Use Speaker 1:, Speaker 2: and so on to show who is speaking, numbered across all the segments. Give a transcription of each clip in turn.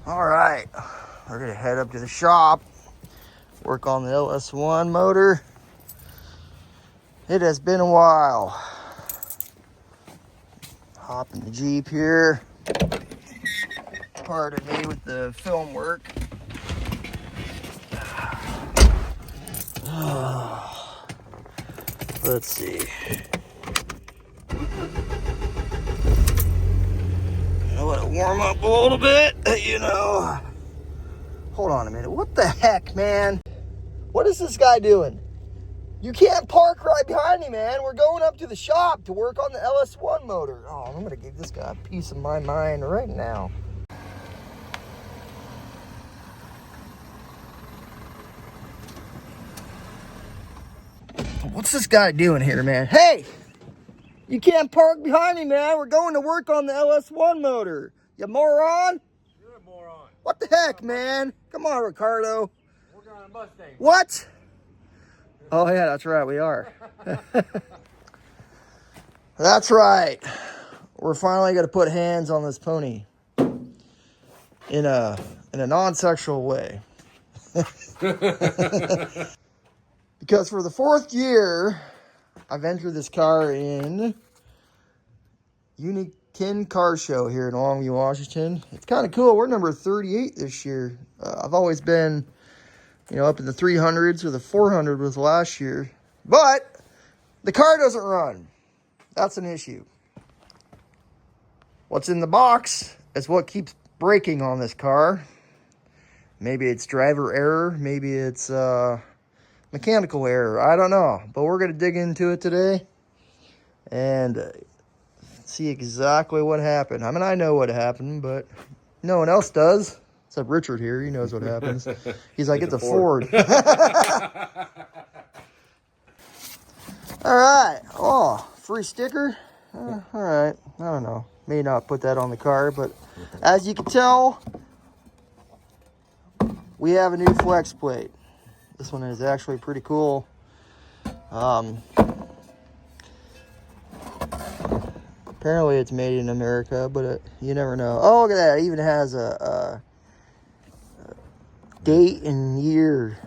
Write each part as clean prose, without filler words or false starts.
Speaker 1: All right, we're gonna head up to the shop, work on the LS1 motor. It has been a while. Hop in the Jeep here. Pardon me with the film work. Let's see. I want to warm up a little bit, Hold on a minute. What the heck, man? What is this guy doing? You can't park right behind me, man. We're going up to the shop to work on the LS1 motor. Oh, I'm going to give this guy a piece of my mind right now. What's this guy doing here, man? Hey! You can't park behind me, man. We're going to work on the LS1 motor. You moron?
Speaker 2: You're a moron.
Speaker 1: What the heck, man? Come on, Ricardo.
Speaker 2: Working on a Mustang.
Speaker 1: What? Oh, yeah, that's right. We are. That's right. We're finally going to put hands on this pony in a non-sexual way. Because for the fourth year, I've entered this car in Unique 10 Car Show here in Longview, Washington. It's kind of cool. We're number 38 this year. I've always been, up in the 300s, or the 400 was last year. But the car doesn't run. That's an issue. What's in the box is what keeps breaking on this car. Maybe it's driver error. Maybe it's mechanical error. I don't know. But we're going to dig into it today and see exactly what happened. I mean, I know what happened, but no one else does. Except Richard here. He knows what happens. He's like, it's a Ford. All right. Oh, free sticker. All right. I don't know. May not put that on the car, but as you can tell, we have a new flex plate. This one is actually pretty cool. Apparently it's made in America, but you never know. Oh, look at that. It even has a date and year,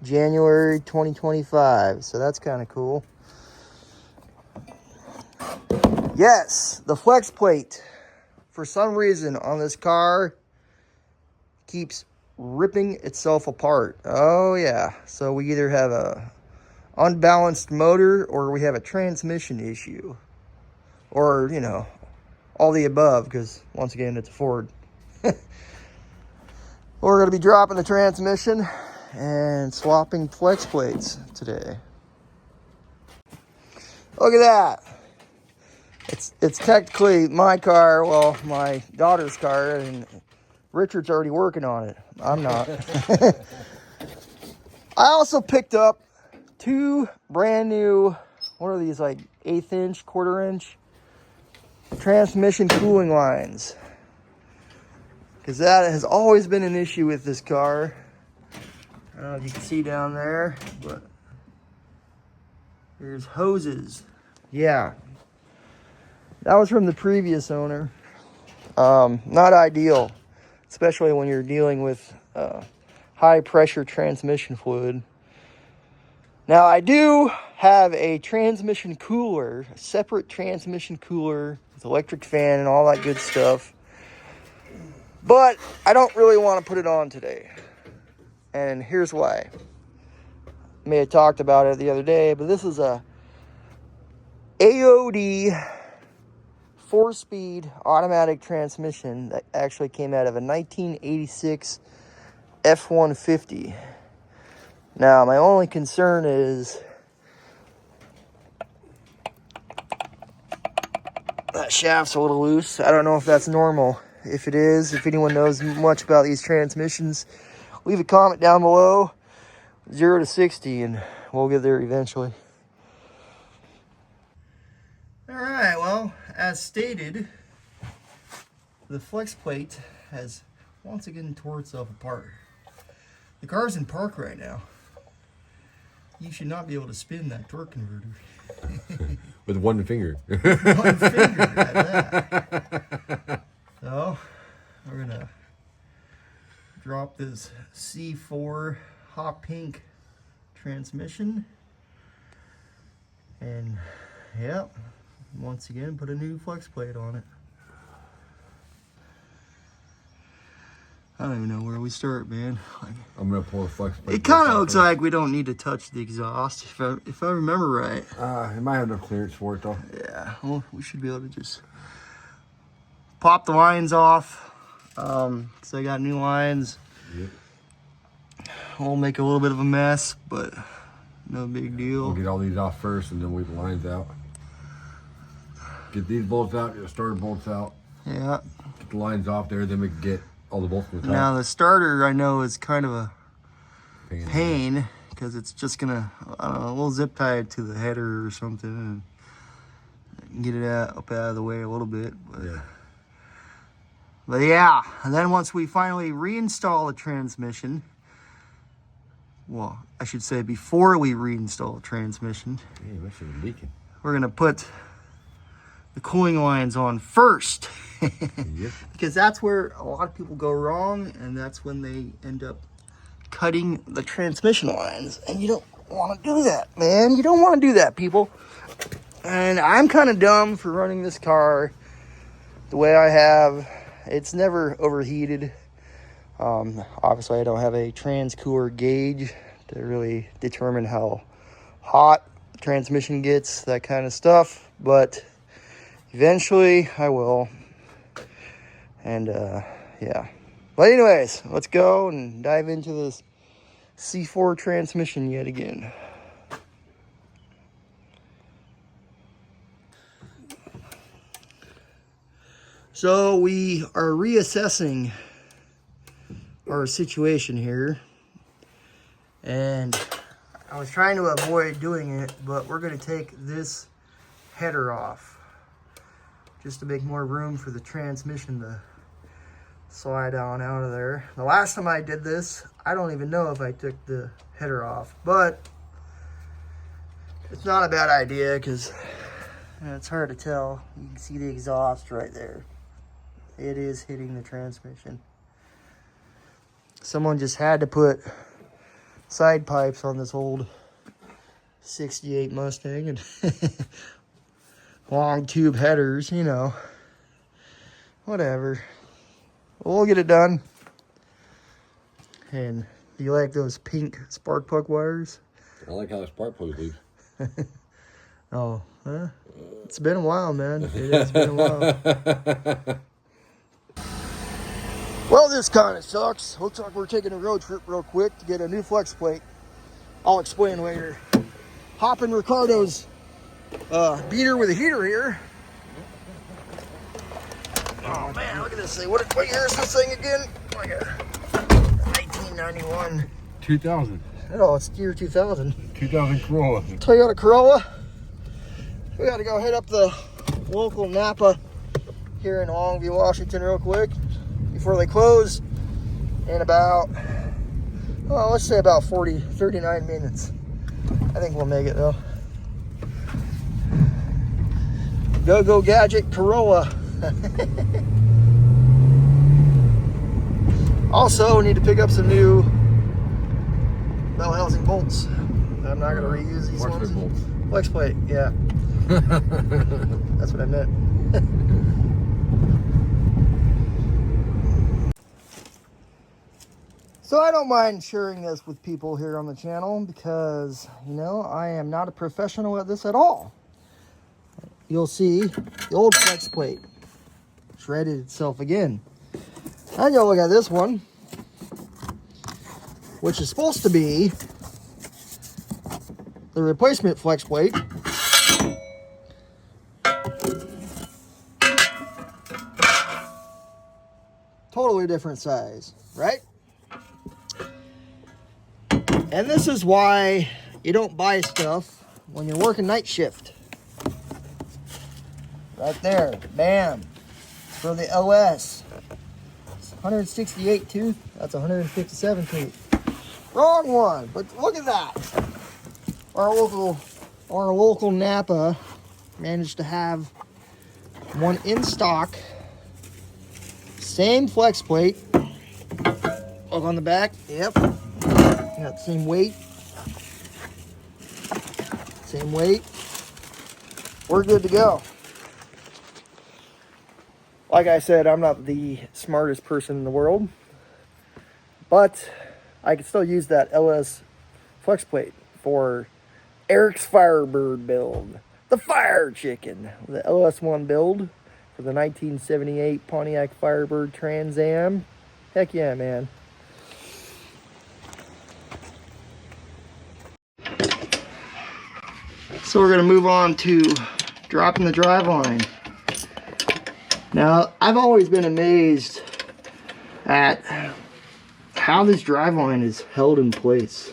Speaker 1: January 2025. So that's kind of cool. Yes, the flex plate, for some reason on this car, keeps ripping itself apart. Oh yeah, so we either have a unbalanced motor or we have a transmission issue, or all the above, because once again it's a Ford. We're going to be dropping the transmission and swapping flex plates today. Look at that. It's technically my car, well, my daughter's car, and Richard's already working on it. I'm not. I also picked up two brand new, what are these, like 1/8 inch, 1/4 inch transmission cooling lines. Because that has always been an issue with this car. I don't know if you can see down there, but there's hoses. Yeah. That was from the previous owner. Not ideal, especially when you're dealing with high pressure transmission fluid. Now I do have a transmission cooler, a separate transmission cooler with electric fan and all that good stuff. But I don't really want to put it on today. And here's why. I may have talked about it the other day, but this is a AOD 4-speed automatic transmission that actually came out of a 1986 F-150. Now, my only concern is that shaft's a little loose. I don't know if that's normal. If it is, if anyone knows much about these transmissions, leave a comment down below. 0 to 60, and we'll get there eventually. All right, well, as stated, the flex plate has once again tore itself apart. The car's in park right now. You should not be able to spin that torque converter.
Speaker 2: With one finger.
Speaker 1: One finger at that. So, we're gonna drop this C4 hot pink transmission, and yeah, once again put a new flex plate on it. I don't even know where we start, man.
Speaker 2: I'm gonna pull a flex plate.
Speaker 1: It kind of looks like we don't need to touch the exhaust, if I remember right.
Speaker 2: It might have enough clearance for it though.
Speaker 1: Yeah, well, we should be able to just pop the lines off. So I got new lines.
Speaker 2: Yep.
Speaker 1: We'll make a little bit of a mess, but no big deal.
Speaker 2: We'll get all these off first and then we'll get the lines out. Get these bolts out, get the starter bolts out.
Speaker 1: Yeah.
Speaker 2: Get the lines off there, then we can get all the bolts from the top.
Speaker 1: Now the starter, I know, is kind of a pain because it's just gonna, I don't know, we'll zip tie it to the header or something and get it up out of the way a little bit. But yeah, and then once we finally reinstall the transmission, well, I should say before we reinstall the transmission,
Speaker 2: Yeah, that should be leaking.
Speaker 1: we're gonna put the cooling lines on first.
Speaker 2: Yep.
Speaker 1: Because that's where a lot of people go wrong, and that's when they end up cutting the transmission lines. And you don't want to do that, man. You don't want to do that, people. And I'm kind of dumb for running this car the way I have. It's never overheated. Obviously, I don't have a trans cooler gauge to really determine how hot the transmission gets, that kind of stuff. But eventually, I will. And yeah. But anyways, let's go and dive into this C4 transmission yet again. So we are reassessing our situation here, and I was trying to avoid doing it, but we're going to take this header off just to make more room for the transmission to slide on out of there. The last time I did this, I don't even know if I took the header off, but it's not a bad idea because it's hard to tell. You can see the exhaust right there. It is hitting the transmission. Someone just had to put side pipes on this old 68 Mustang and long tube headers, you know, whatever. We'll get it done. And do you like those pink spark plug wires?
Speaker 2: I like how the spark plugs leave.
Speaker 1: Oh, huh? It's been a while, man. It has been a while. Well, this kind of sucks. Looks like we're taking a road trip real quick to get a new flex plate. I'll explain later. Hopping Ricardo's beater with a heater here. Oh man, look at this thing. What year is this thing again? Like a 1991.
Speaker 2: 2000.
Speaker 1: Oh, it's year 2000.
Speaker 2: 2000 Corolla.
Speaker 1: Toyota Corolla. We got to go hit up the local Napa here in Longview, Washington real quick before they close in about, well, let's say about 39 minutes. I think we'll make it though. Go Gadget Corolla. Also, we need to pick up some new bell housing bolts. I'm not going to reuse these ones.
Speaker 2: Bolts.
Speaker 1: Flex plate, yeah. That's what I meant. So I don't mind sharing this with people here on the channel because, you know, I am not a professional at this at all. You'll see the old flex plate shredded itself again. And you'll look at this one, which is supposed to be the replacement flex plate. Totally different size, right? And this is why you don't buy stuff when you're working night shift. Right there, bam, for the OS. 168 tooth, that's 157 tooth. Wrong one, but look at that. Our local Napa managed to have one in stock. Same flex plate, Look on the back. Yep. Got the same weight. Same weight. We're good to go. Like I said, I'm not the smartest person in the world, but I can still use that LS flex plate for Eric's Firebird build. The Fire Chicken. The LS1 build for the 1978 Pontiac Firebird Trans Am. Heck yeah, man. So we're gonna move on to dropping the driveline. Now, I've always been amazed at how this driveline is held in place.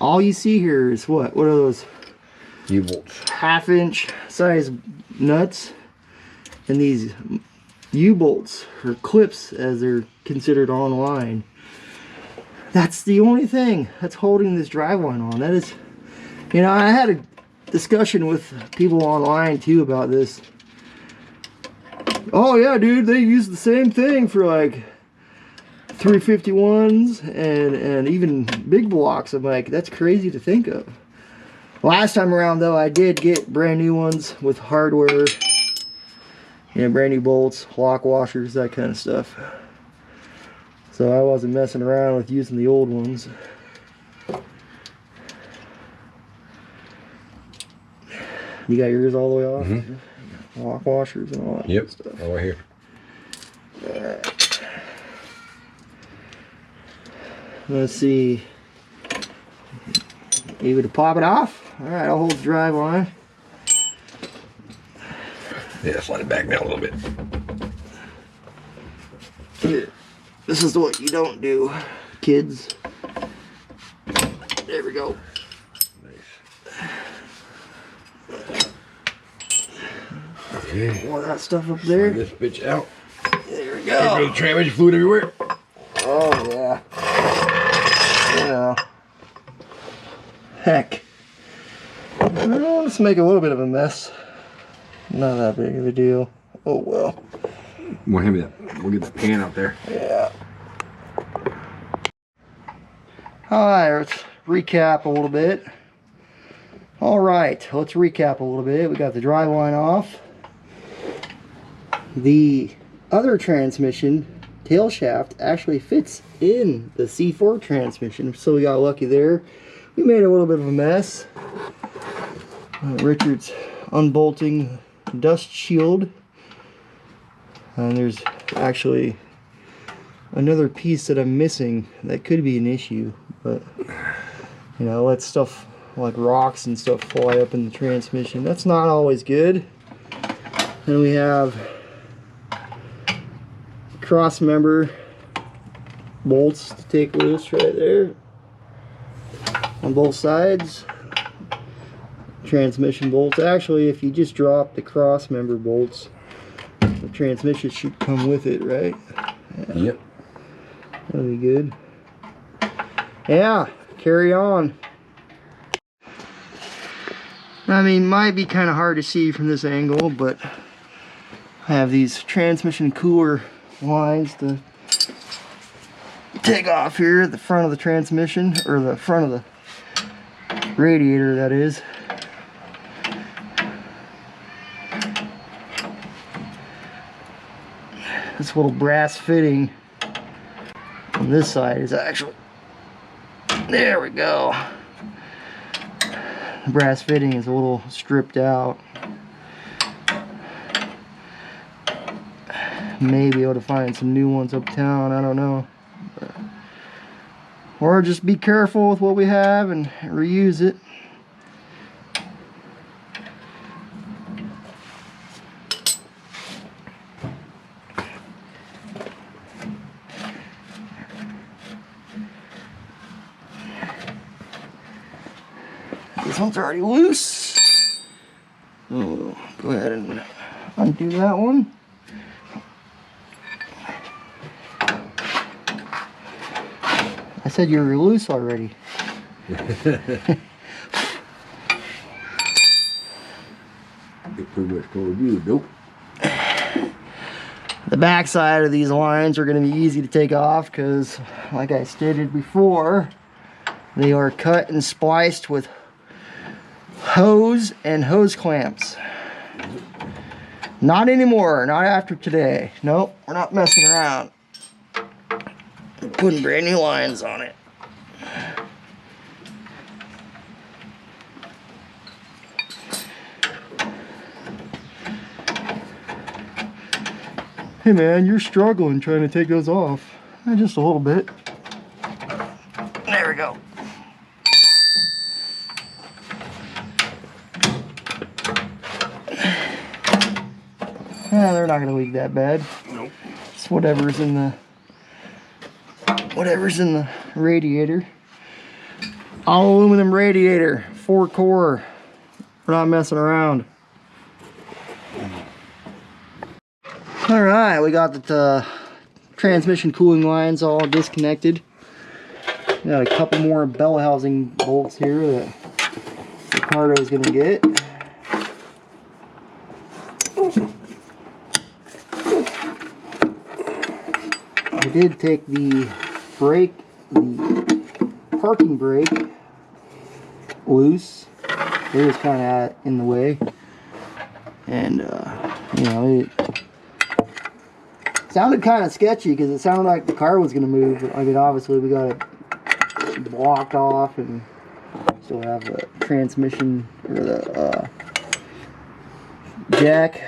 Speaker 1: All you see here is what? What are those?
Speaker 2: U-bolts.
Speaker 1: 1/2-inch size nuts, and these U-bolts or clips, as they're considered online. That's the only thing that's holding this driveline on. That is, you know, I had a discussion with people online too about this. Oh yeah, dude, they use the same thing for like 351s and even big blocks. I'm like, that's crazy to think of. Last time around though, I did get brand new ones with hardware, you know, brand new bolts, lock washers, that kind of stuff. So I wasn't messing around with using the old ones. You got yours all the way off?
Speaker 2: Mm-hmm.
Speaker 1: Lock washers and all that
Speaker 2: Yep,
Speaker 1: stuff.
Speaker 2: all right here.
Speaker 1: Alright. Let's see. Able to pop it off? Alright, I'll hold the drive line.
Speaker 2: Yeah, slide it back down a little bit.
Speaker 1: This is what you don't do, kids. There we go.
Speaker 2: Okay.
Speaker 1: All that stuff up there.
Speaker 2: Slide this bitch out.
Speaker 1: There we
Speaker 2: There
Speaker 1: go.
Speaker 2: goes transmission fluid everywhere.
Speaker 1: Oh yeah. You know. Heck. Well, let's make a little bit of a mess. Not that big of a deal. Oh well.
Speaker 2: Well, hand me that. We'll get the pan out there.
Speaker 1: Yeah. Alright, let's recap a little bit. Alright, let's recap a little bit. We got the driveline off. The other transmission, tail shaft, actually fits in the C4 transmission, so we got lucky there. We made a little bit of a mess. Richard's unbolting dust shield. And there's actually another piece that I'm missing that could be an issue, but you know, let stuff like rocks and stuff fly up in the transmission. That's not always good. And we have cross member bolts to take loose right there on both sides. Transmission bolts. Actually, if you just drop the cross member bolts, the transmission should come with it, right? Yeah.
Speaker 2: Yep.
Speaker 1: That'll be good. Yeah, carry on. I mean, might be kind of hard to see from this angle, but I have these transmission cooler lines to take off here at the front of the transmission, or the front of the radiator, that is. This little brass fitting on this side is actually, there we go. The brass fitting is a little stripped out. May be able to find some new ones uptown, I don't know. Or just be careful with what we have and reuse it. This one's already loose. Oh, go ahead and undo that one. I said you were loose already.
Speaker 2: Get pretty much cold view, nope.
Speaker 1: The back side of these lines are going to be easy to take off because, like I stated before, they are cut and spliced with hose and hose clamps. Not anymore, not after today. Nope, we're not messing around. We're putting brand new lines on it. Hey man, you're struggling trying to take those off. Just a little bit. There we go. They're not gonna leak that bad.
Speaker 2: Nope.
Speaker 1: It's whatever's in the radiator. All aluminum radiator, 4-core. We're not messing around. All right, we got the transmission cooling lines all disconnected. We got a couple more bell housing bolts here that Ricardo's gonna get. I did take the parking brake loose. It was kind of in the way, and you know, it sounded kind of sketchy because it sounded like the car was going to move. But, I mean, obviously we got it blocked off, and still have the transmission or the jack.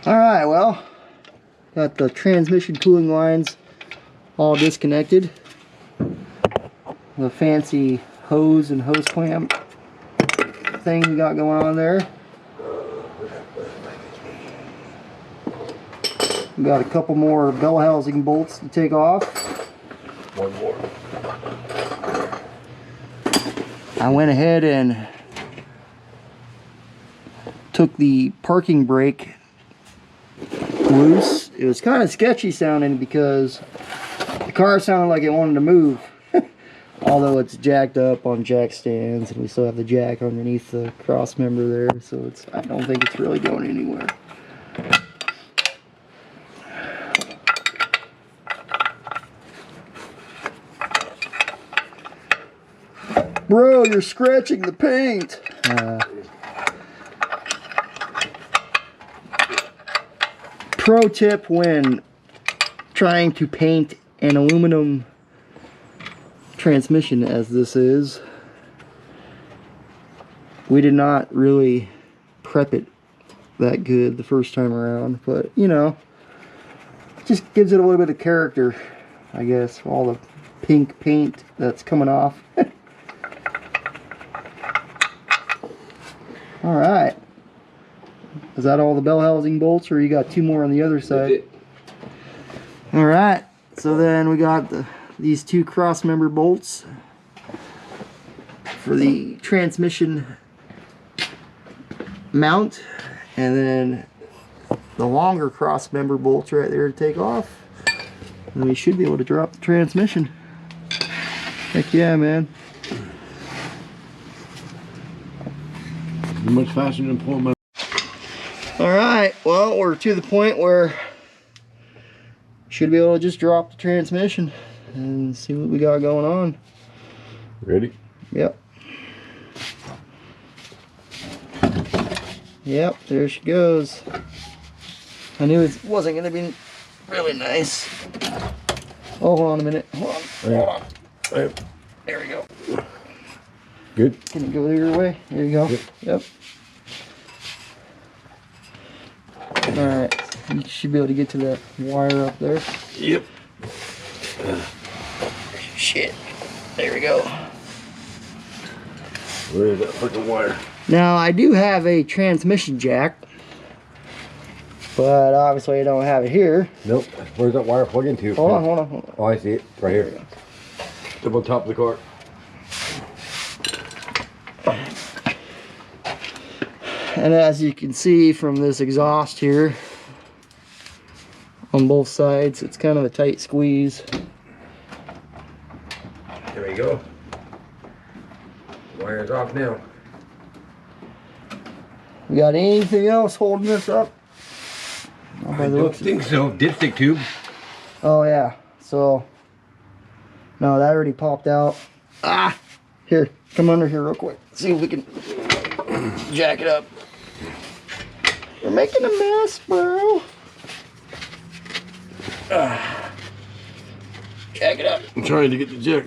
Speaker 1: Alright, well, got the transmission cooling lines all disconnected. The fancy hose and hose clamp thing we got going on there. We got a couple more bell housing bolts to take off.
Speaker 2: One more.
Speaker 1: I went ahead and took the parking brake loose. It was kind of sketchy sounding because the car sounded like it wanted to move. Although it's jacked up on jack stands, and we still have the jack underneath the cross member there, so I don't think it's really going anywhere. Bro, you're scratching the paint. Pro tip when trying to paint an aluminum transmission, as this is, we did not really prep it that good the first time around, but you know, it just gives it a little bit of character, I guess, all the pink paint that's coming off. All right. Is that all the bell housing bolts, or you got two more on the other side? All right. So then we got these two cross member bolts for the transmission mount, and then the longer cross member bolts right there to take off. And we should be able to drop the transmission. Heck yeah, man.
Speaker 2: Much faster than pulling my.
Speaker 1: Alright, well, we're to the point where should be able to just drop the transmission and see what we got going on.
Speaker 2: Ready?
Speaker 1: Yep. Yep, there she goes. I knew it wasn't going to be really nice. Oh, hold on a minute. Hold on. There we go.
Speaker 2: Good.
Speaker 1: Can it go your way? There you go. Yep. Alright, you should be able to get to that wire up there.
Speaker 2: Yep.
Speaker 1: Shit. There we go.
Speaker 2: Where's that fucking wire?
Speaker 1: Now, I do have a transmission jack, but obviously I don't have it here.
Speaker 2: Nope. Where's that wire plug into?
Speaker 1: Hold on.
Speaker 2: Oh, I see it. It's right here. Up on top of the car.
Speaker 1: And as you can see from this exhaust here, on both sides. It's kind of a tight squeeze.
Speaker 2: There we go. Wire's off now.
Speaker 1: We got anything else holding this up?
Speaker 2: I don't think so. Dipstick tube.
Speaker 1: Oh yeah. So no, that already popped out. Ah, here, come under here real quick. See if we can jack it up. We're making a mess, bro. Jack it up.
Speaker 2: I'm trying to get the jack.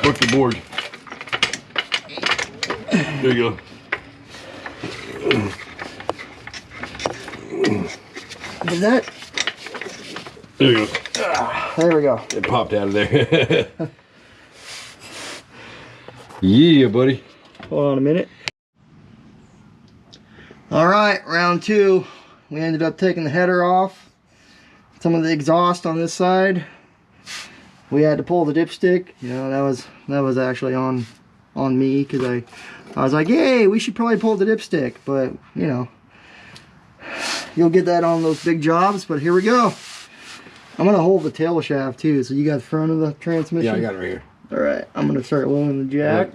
Speaker 2: Work the board. There you go.
Speaker 1: Is that?
Speaker 2: There you go.
Speaker 1: There we go.
Speaker 2: It popped out of there. Yeah, buddy.
Speaker 1: Hold on a minute. All right, round two. We ended up taking the header off. Some of the exhaust on this side. We had to pull the dipstick. You know, that was actually on me because I was like, yay, we should probably pull the dipstick, but you know, you'll get that on those big jobs. But here we go. I'm gonna hold the tail shaft too. So you got the front of the transmission?
Speaker 2: Yeah, I got it right here.
Speaker 1: All right, I'm gonna start lowering the jack.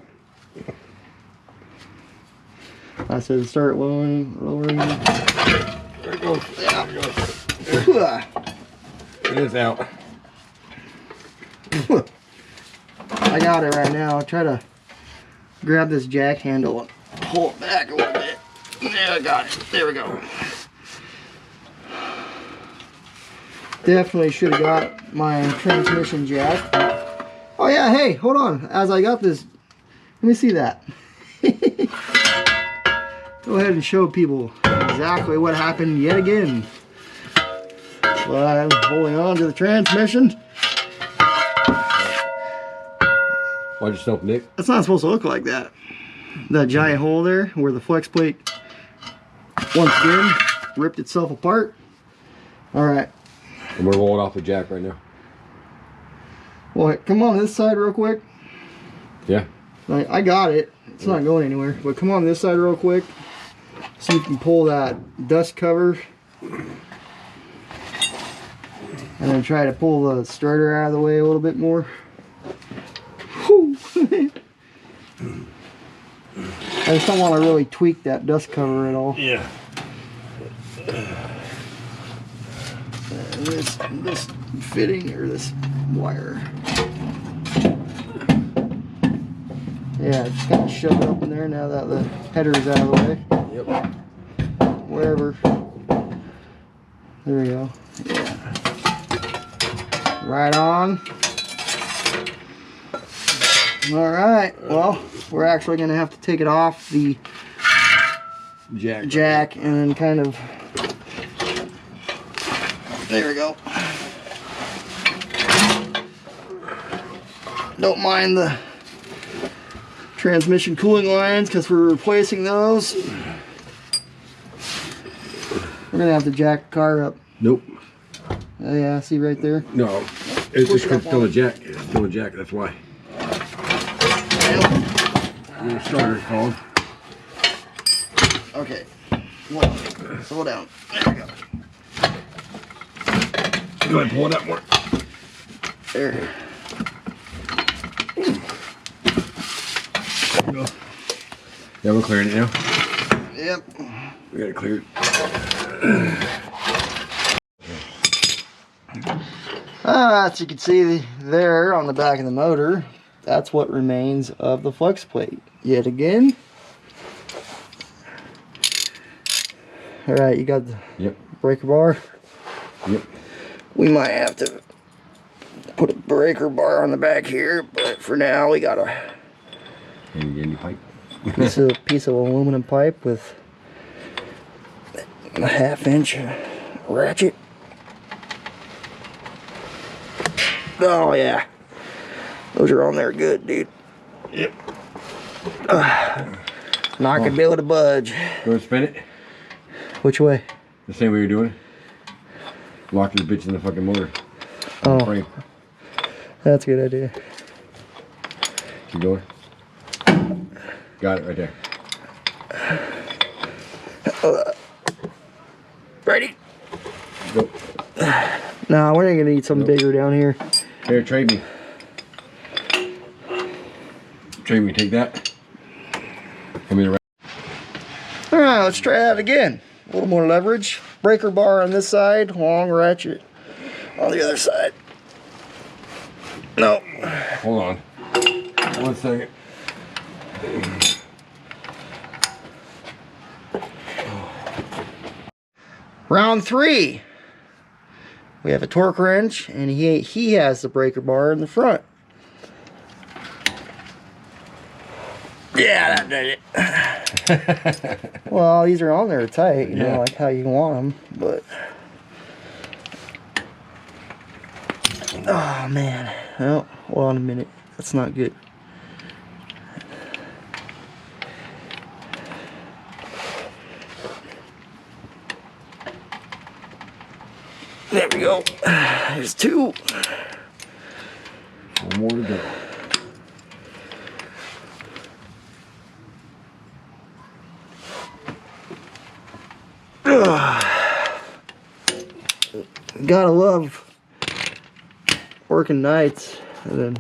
Speaker 1: I said start lowering.
Speaker 2: There it goes.
Speaker 1: Yeah.
Speaker 2: There it goes. It is out.
Speaker 1: I got it right now. I'll try to grab this jack handle and pull it back a little bit. Yeah, I got it. There we go. Definitely should have got my transmission jack. Oh yeah, hey, hold on. As I got this, let me see that. Go ahead and show people exactly what happened yet again. Well, I'm holding on to the transmission.
Speaker 2: Watch yourself, Nick.
Speaker 1: It's not supposed to look like that. That giant hole there where the flex plate once again ripped itself apart. Alright.
Speaker 2: I'm gonna roll it off the jack right now.
Speaker 1: Well, come on this side real quick.
Speaker 2: Yeah.
Speaker 1: I got it. It's not going anywhere. But come on this side real quick. See if you can pull that dust cover. And then try to pull the starter out of the way a little bit more. Whew. I just don't want to really tweak that dust cover at all.
Speaker 2: Yeah.
Speaker 1: And this fitting or this wire. Yeah, just kind of shove it up in there now that the header is out of the way.
Speaker 2: Yep.
Speaker 1: Wherever. There we go. Yeah. Right on. Alright, well, we're actually going to have to take it off the jack and then kind of. There we go. Don't mind the transmission cooling lines because we're replacing those. We're gonna have to jack the car up.
Speaker 2: Nope.
Speaker 1: Oh yeah, see right there?
Speaker 2: No. It's still a jack. It's still a jack, that's why. Your starter's called.
Speaker 1: Okay. Well, slow down. There we go.
Speaker 2: Go ahead and pull it up more.
Speaker 1: There.
Speaker 2: Yeah, we're clearing it now.
Speaker 1: Yep.
Speaker 2: We got it cleared.
Speaker 1: As you can see there on the back of the motor, that's what remains of the flex plate. Yet again. Alright, you got the breaker bar?
Speaker 2: Yep.
Speaker 1: We might have to put a breaker bar on the back here, but for now we got a
Speaker 2: Any pipe?
Speaker 1: piece of aluminum pipe with a 1/2 inch ratchet. Oh yeah, those are on there good, dude.
Speaker 2: Yep.
Speaker 1: Not gonna be able to budge.
Speaker 2: You want to spin it?
Speaker 1: Which way?
Speaker 2: The same way you're doing it. Lock this bitch in the fucking motor.
Speaker 1: Oh,
Speaker 2: Frame.
Speaker 1: that's a good idea.
Speaker 2: Keep going. Got it right there.
Speaker 1: Ready?
Speaker 2: Go.
Speaker 1: Nah, we're gonna need something bigger down here.
Speaker 2: Here, trade me. Trade me, take that. Give me the rest.
Speaker 1: All right, let's try that again. A little more leverage. Breaker bar on this side, long ratchet on the other side. No.
Speaker 2: Hold on. 1 second.
Speaker 1: Round 3. We have a torque wrench, and he has the breaker bar in the front. Yeah, that did it. Well, these are on there tight, you know, like how you want them, but... Oh, man. Oh, hold on a minute. That's not good. There we go. There's 2.
Speaker 2: 1 more to go.
Speaker 1: Gotta love working nights. And then,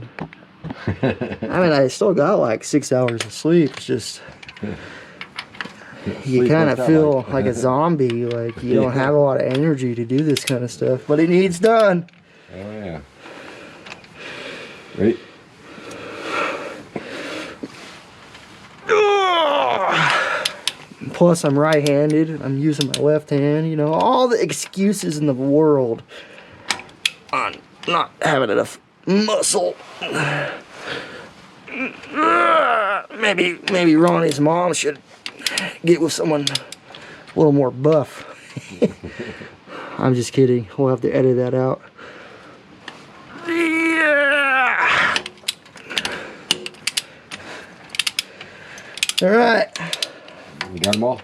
Speaker 1: I mean, I still got like 6 hours of sleep. It's just, you kind of feel like a zombie. Like you don't have a lot of energy to do this kind of stuff, but it needs done.
Speaker 2: Oh yeah. Ready?
Speaker 1: Plus, I'm right-handed. I'm using my left hand. You know, all the excuses in the world on not having enough muscle. Maybe Ronnie's mom should get with someone a little more buff. I'm just kidding. We'll have to edit that out. Yeah. All right.
Speaker 2: You got them all?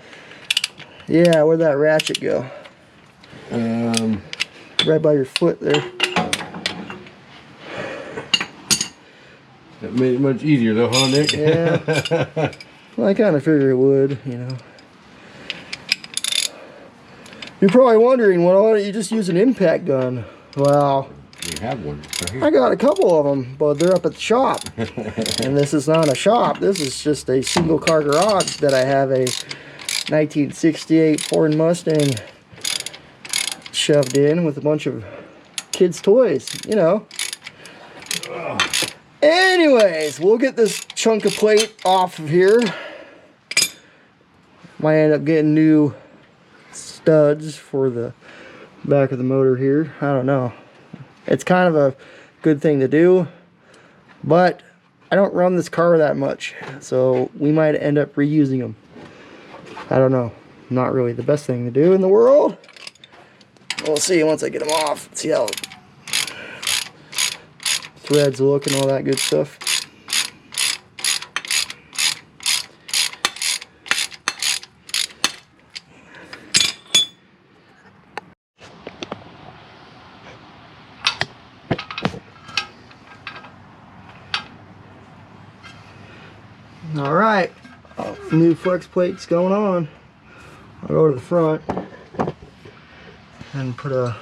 Speaker 1: Yeah, where'd that ratchet go? Right by your foot there.
Speaker 2: That made it much easier though, huh, Nick?
Speaker 1: Yeah. Well, I kind of figured it would, you know. You're probably wondering, well, why don't you just use an impact gun? Well,
Speaker 2: you have one. Right here.
Speaker 1: I got a couple of them, but they're up at the shop. And this is not a shop. This is just a single car garage that I have a 1968 Ford Mustang shoved in with a bunch of kids' toys, you know. Anyways, we'll get this chunk of plate off of here. Might end up getting new studs for the back of the motor here. I don't know. It's kind of a good thing to do, but I don't run this car that much, so we might end up reusing them. I don't know. Not really the best thing to do in the world. We'll see once I get them off. See how threads look and all that good stuff. All right, new flex plates going on. I'll go to the front and put a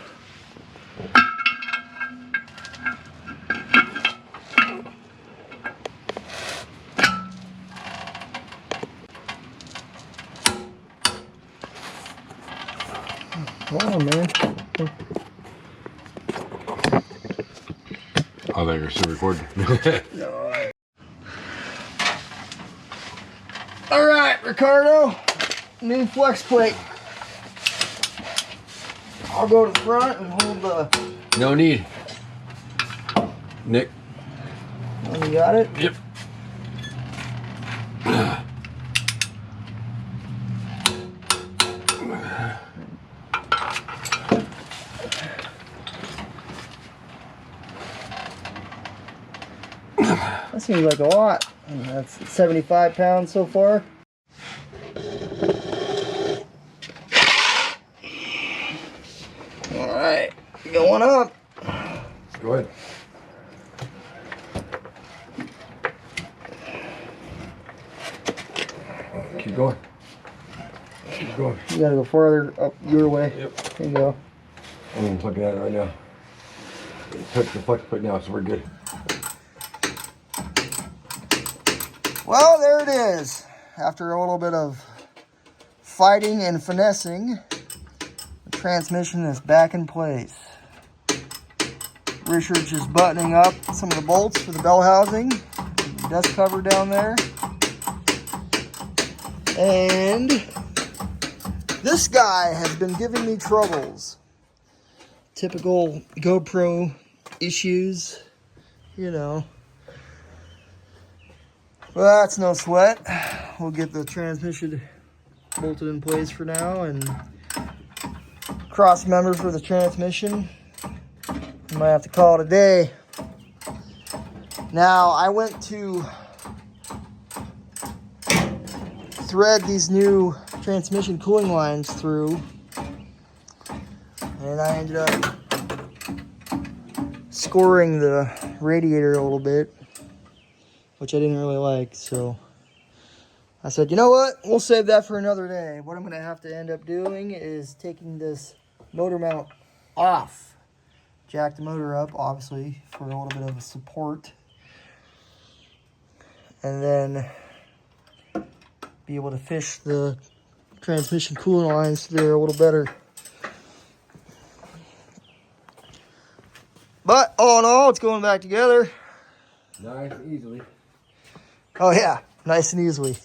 Speaker 1: hold on, man.
Speaker 2: I think you're still recording.
Speaker 1: No. All right, Ricardo, new flex plate. I'll go to the front and hold the...
Speaker 2: No need. Nick.
Speaker 1: Oh, you got it?
Speaker 2: Yep.
Speaker 1: That seems like a lot. And that's 75 pounds so far. All right, going up.
Speaker 2: Go ahead. Keep going. Keep going.
Speaker 1: You gotta go farther up your way.
Speaker 2: Yep.
Speaker 1: There you go.
Speaker 2: I'm even looking at it right now. Touch the flex plate now, so we're good.
Speaker 1: Well, there it is. After a little bit of fighting and finessing, the transmission is back in place. Richard's just buttoning up some of the bolts for the bell housing, the dust cover down there. And this guy has been giving me troubles. Typical GoPro issues, you know. Well, that's no sweat. We'll get the transmission bolted in place for now and cross member for the transmission. Might have to call it a day. Now, I went to thread these new transmission cooling lines through, and I ended up scoring the radiator a little bit, which I didn't really like, so I said, you know what, we'll save that for another day. What I'm going to have to end up doing is taking this motor mount off, jack the motor up, obviously, for a little bit of a support, and then be able to fish the transmission cooling lines through there a little better. But all in all, it's going back together.
Speaker 2: Nice, easily.
Speaker 1: Oh yeah, nice and easily.